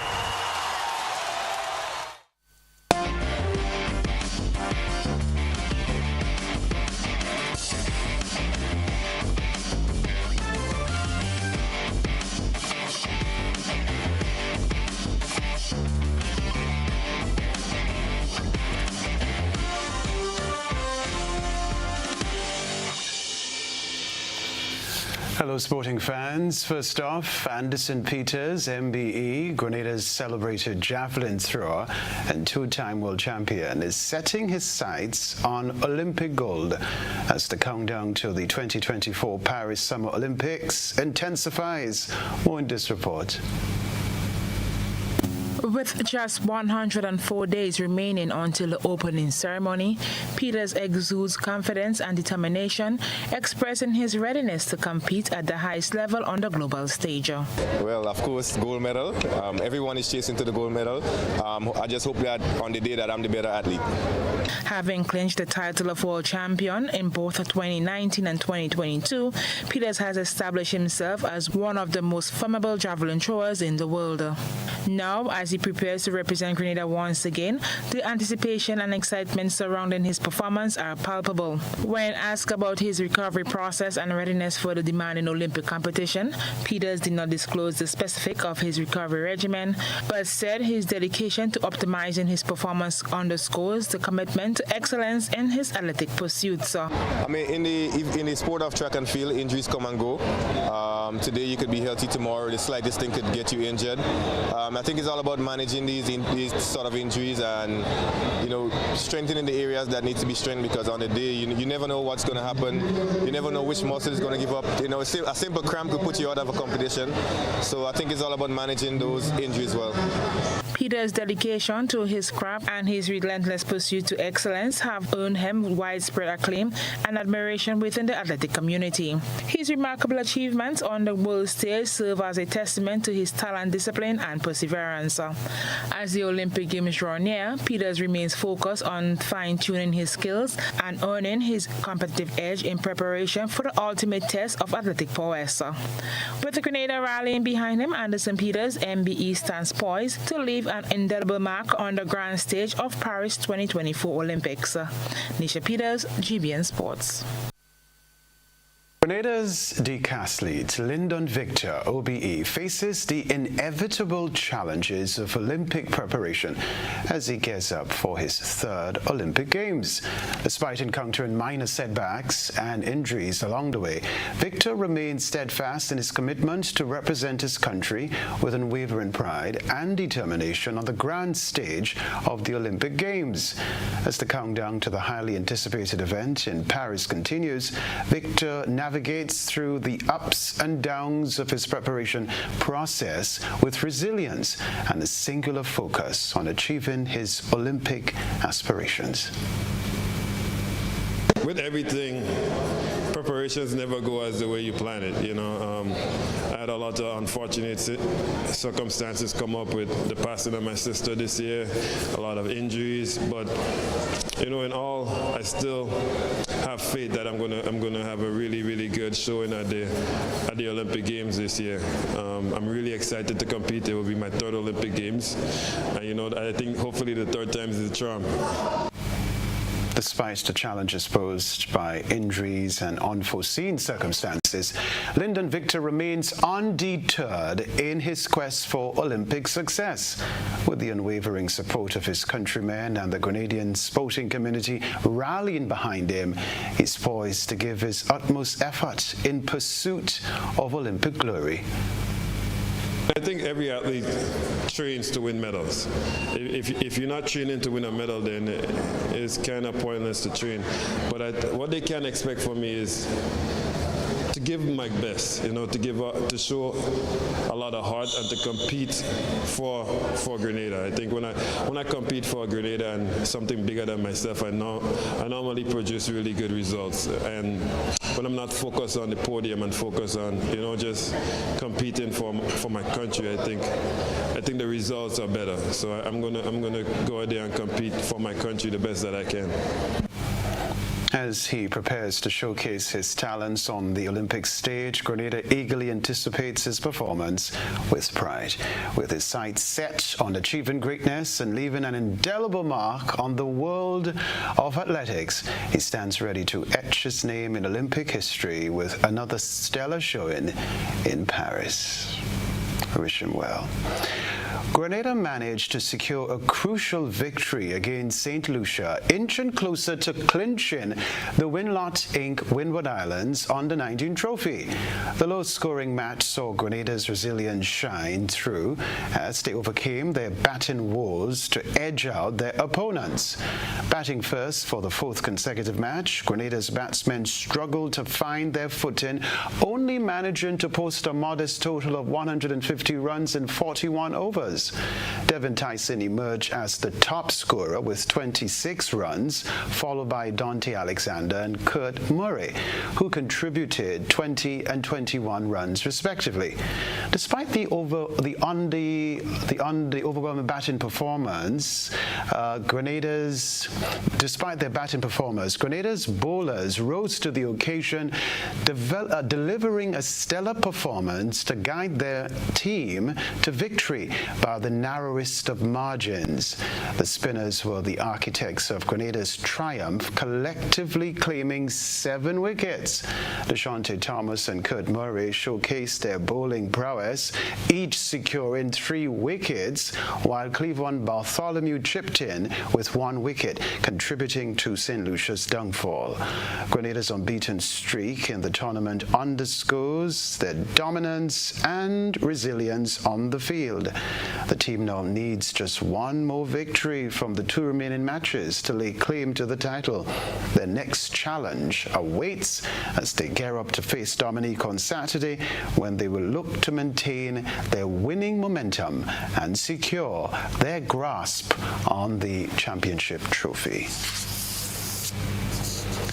Speaker 3: Hello, sporting fans. First off, Anderson Peters, MBE, Grenada's celebrated javelin thrower and two-time world champion, is setting his sights on Olympic gold as the countdown to the 2024 Paris Summer Olympics intensifies. More in this report.
Speaker 5: With just 104 days remaining until the opening ceremony, Peters exudes confidence and determination, expressing his readiness to compete at the highest level on the global stage.
Speaker 7: Well, of course, gold medal. Everyone is chasing to the gold medal. I just hope that on the day that I'm the better athlete.
Speaker 5: Having clinched the title of world champion in both 2019 and 2022, Peters has established himself as one of the most formidable javelin throwers in the world. Now, as he prepares to represent Grenada once again, the anticipation and excitement surrounding his performance are palpable. When asked about his recovery process and readiness for the demanding Olympic competition, Peters did not disclose the specifics of his recovery regimen, but said his dedication to optimizing his performance underscores the commitment to excellence in his athletic pursuits.
Speaker 7: I mean, in the sport of track and field, injuries come and go. Today you could be healthy, tomorrow the slightest thing could get you injured. I think it's all about managing these sort of injuries and, strengthening the areas that need to be strengthened, because on the day you never know what's going to happen. You never know which muscle is going to give up. A simple cramp could put you out of a competition. So I think it's all about managing those injuries well.
Speaker 5: Peters' dedication to his craft and his relentless pursuit to excellence have earned him widespread acclaim and admiration within the athletic community. His remarkable achievements on the world stage serve as a testament to his talent, discipline, and perseverance. As the Olympic Games draw near, Peters remains focused on fine-tuning his skills and earning his competitive edge in preparation for the ultimate test of athletic prowess. With the Grenada rallying behind him, Anderson Peters, MBE, stands poised to leave an indelible mark on the grand stage of Paris 2024 Olympics. Nisha Peters, GBN Sports.
Speaker 3: Grenada's decathlete Lyndon Victor, OBE, faces the inevitable challenges of Olympic preparation as he gears up for his third Olympic Games. Despite encountering minor setbacks and injuries along the way, Victor remains steadfast in his commitment to represent his country with unwavering pride and determination on the grand stage of the Olympic Games. As the countdown to the highly anticipated event in Paris continues, Victor navigates through the ups and downs of his preparation process with resilience and a singular focus on achieving his Olympic aspirations.
Speaker 22: With everything, preparations never go as the way you plan it. I had a lot of unfortunate circumstances come up with the passing of my sister this year, a lot of injuries, but in all, I still have faith that I'm gonna have a really, really good showing at the Olympic Games this year. I'm really excited to compete. It will be my third Olympic Games, and I think hopefully the third time is the charm.
Speaker 3: Despite the challenges posed by injuries and unforeseen circumstances, Lyndon Victor remains undeterred in his quest for Olympic success. With the unwavering support of his countrymen and the Grenadian sporting community rallying behind him, he's poised to give his utmost effort in pursuit of Olympic glory.
Speaker 22: I think every athlete trains to win medals. If you're not training to win a medal, then it's kind of pointless to train. But what they can expect from me is to give my best, to show a lot of heart and to compete for Grenada. I think when I compete for Grenada and something bigger than myself, I normally produce really good results. And when I'm not focused on the podium and focused on just competing for my country, I think the results are better. So I'm gonna go out there and compete for my country the best that I can.
Speaker 3: As he prepares to showcase his talents on the Olympic stage, Grenada eagerly anticipates his performance with pride. With his sights set on achieving greatness and leaving an indelible mark on the world of athletics, he stands ready to etch his name in Olympic history with another stellar showing in Paris. I wish him well. Grenada managed to secure a crucial victory against St. Lucia, inching closer to clinching the Winlot Inc. Windward Islands Under-19 trophy. The low-scoring match saw Grenada's resilience shine through as they overcame their batting woes to edge out their opponents. Batting first for the fourth consecutive match, Grenada's batsmen struggled to find their footing, only managing to post a modest total of 150 runs in 41 overs. Devin Tyson emerged as the top scorer with 26 runs, followed by Dante Alexander and Kurt Murray, who contributed 20 and 21 runs respectively. Despite the overwhelming batting performance, Grenada's bowlers rose to the occasion, delivering a stellar performance to guide their team to victory by the narrowest of margins. The spinners were the architects of Grenada's triumph, collectively claiming 7 wickets. Deshante Thomas and Kurt Murray showcased their bowling prowess, each securing 3 wickets, while Cleavon Bartholomew chipped in with 1 wicket, contributing to St. Lucia's downfall. Grenada's unbeaten streak in the tournament underscores their dominance and resilience on the field. The team now needs just 1 more victory from the 2 remaining matches to lay claim to the title. Their next challenge awaits as they gear up to face Dominique on Saturday, when they will look to maintain their winning momentum and secure their grasp on the championship trophy.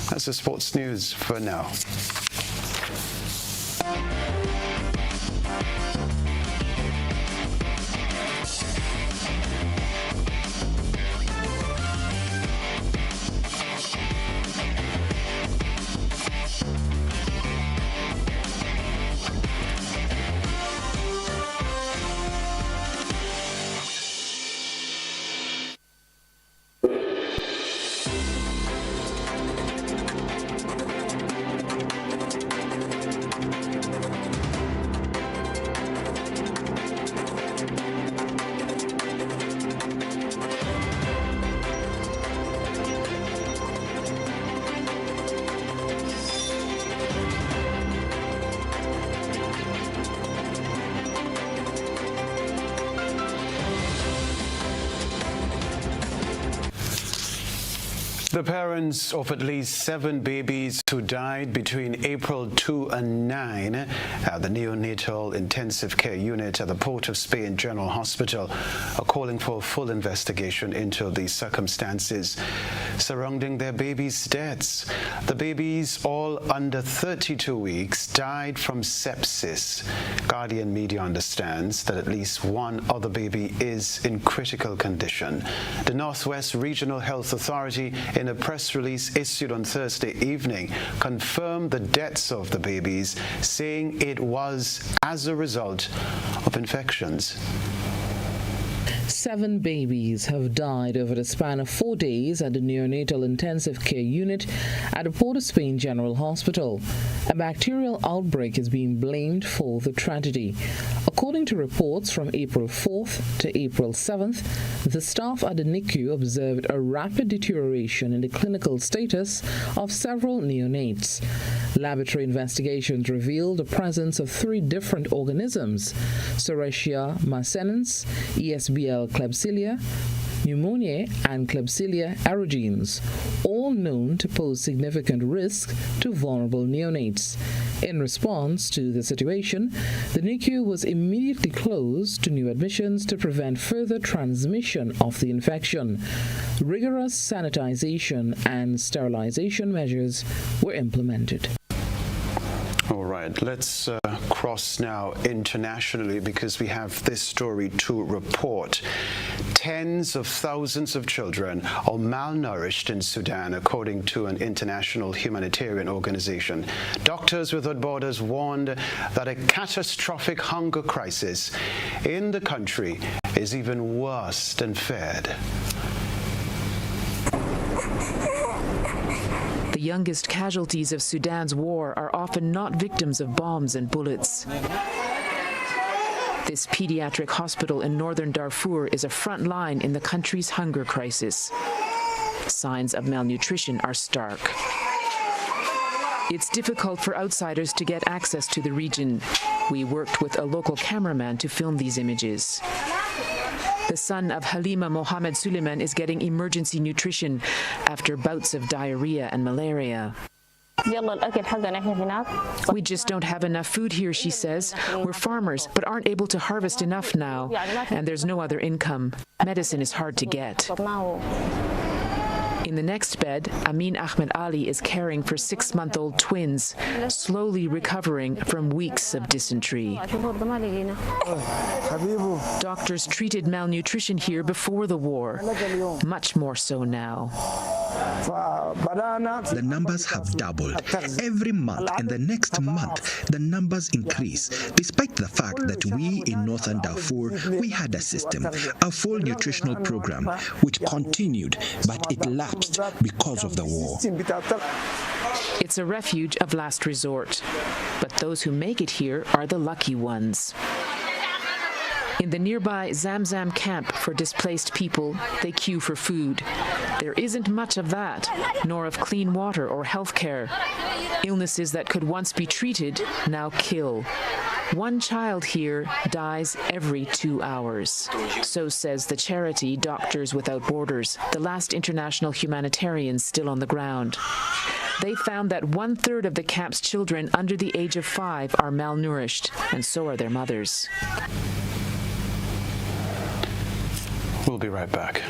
Speaker 3: That's the sports news for now. The parents of at least 7 babies who died between April 2 and 9 at the neonatal intensive care unit at the Port of Spain General Hospital are calling for a full investigation into the circumstances surrounding their babies' deaths. The babies, all under 32 weeks, died from sepsis. Guardian Media understands that at least 1 other baby is in critical condition. The Northwest Regional Health Authority, in a press release issued on Thursday evening, confirmed the deaths of the babies, saying it was as a result of infections.
Speaker 6: 7 babies have died over the span of 4 days at the neonatal intensive care unit at the Port of Spain General Hospital. A bacterial outbreak is being blamed for the tragedy. According to reports from April 4th to April 7th, the staff at the NICU observed a rapid deterioration in the clinical status of several neonates. Laboratory investigations revealed the presence of 3 different organisms: Serratia marcescens, ESBL Klebsiella pneumoniae, and Klebsiella aerogenes, all known to pose significant risk to vulnerable neonates. In response to the situation, the NICU was immediately closed to new admissions to prevent further transmission of the infection. Rigorous sanitization and sterilization measures were implemented.
Speaker 3: All right, let's cross now internationally because we have this story to report. Tens of thousands of children are malnourished in Sudan, according to an international humanitarian organization. Doctors Without Borders warned that a catastrophic hunger crisis in the country is even worse than feared.
Speaker 9: The youngest casualties of Sudan's war are often not victims of bombs and bullets. This pediatric hospital in northern Darfur is a front line in the country's hunger crisis. Signs of malnutrition are stark. It's difficult for outsiders to get access to the region. We worked with a local cameraman to film these images. The son of Halima Mohammed Suleiman is getting emergency nutrition after bouts of diarrhea and malaria. We just don't have enough food here, she says. We're farmers, but aren't able to harvest enough now, and there's no other income. Medicine is hard to get. In the next bed, Amin Ahmed Ali is caring for 6-month-old twins, slowly recovering from weeks of dysentery. Doctors treated malnutrition here before the war, much more so now.
Speaker 10: The numbers have doubled every month, and the next month the numbers increase, despite the fact that we in northern Darfur, we had a system, a full nutritional program, which continued, but it lapsed because of the war.
Speaker 9: It's a refuge of last resort, but those who make it here are the lucky ones. In the nearby Zamzam camp for displaced people, they queue for food. There isn't much of that, nor of clean water or health care. Illnesses that could once be treated now kill. One child here dies every 2 hours. So says the charity Doctors Without Borders, the last international humanitarians still on the ground. They found that 1/3 of the camp's children under the age of 5 are malnourished, and so are their mothers.
Speaker 3: We'll be right back.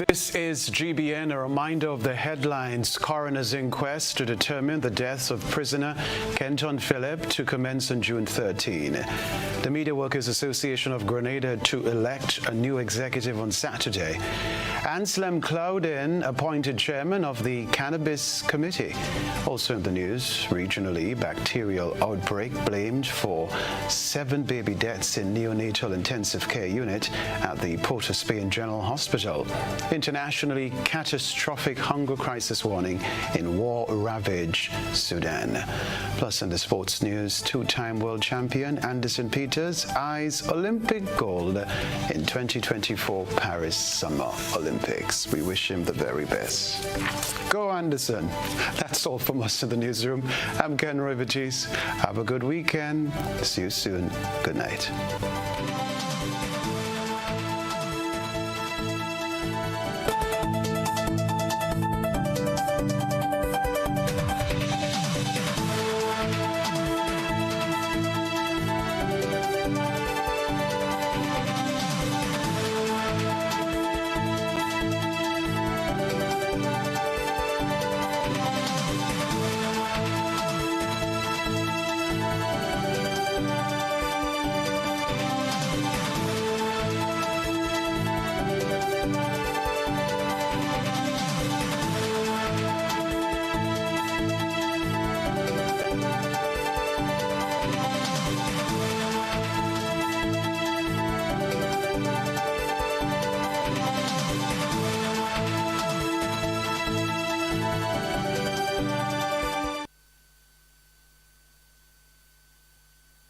Speaker 3: This is GBN, a reminder of the headlines. Coroner's inquest to determine the deaths of prisoner Kenton Phillip to commence on June 13. The Media Workers Association of Grenada to elect a new executive on Saturday. Anselm Clouden appointed chairman of the Cannabis Committee. Also in the news, regionally, bacterial outbreak blamed for 7 baby deaths in neonatal intensive care unit at the Port of Spain General Hospital. Internationally, catastrophic hunger crisis warning in war-ravaged Sudan. Plus in the sports news, 2-time world champion Anderson Peters eyes Olympic gold in 2024 Paris Summer Olympics. We wish him the very best. Go Anderson. That's all from us in the newsroom. I'm Kenroy. Baptiste. Have a good weekend. See you soon. Good night.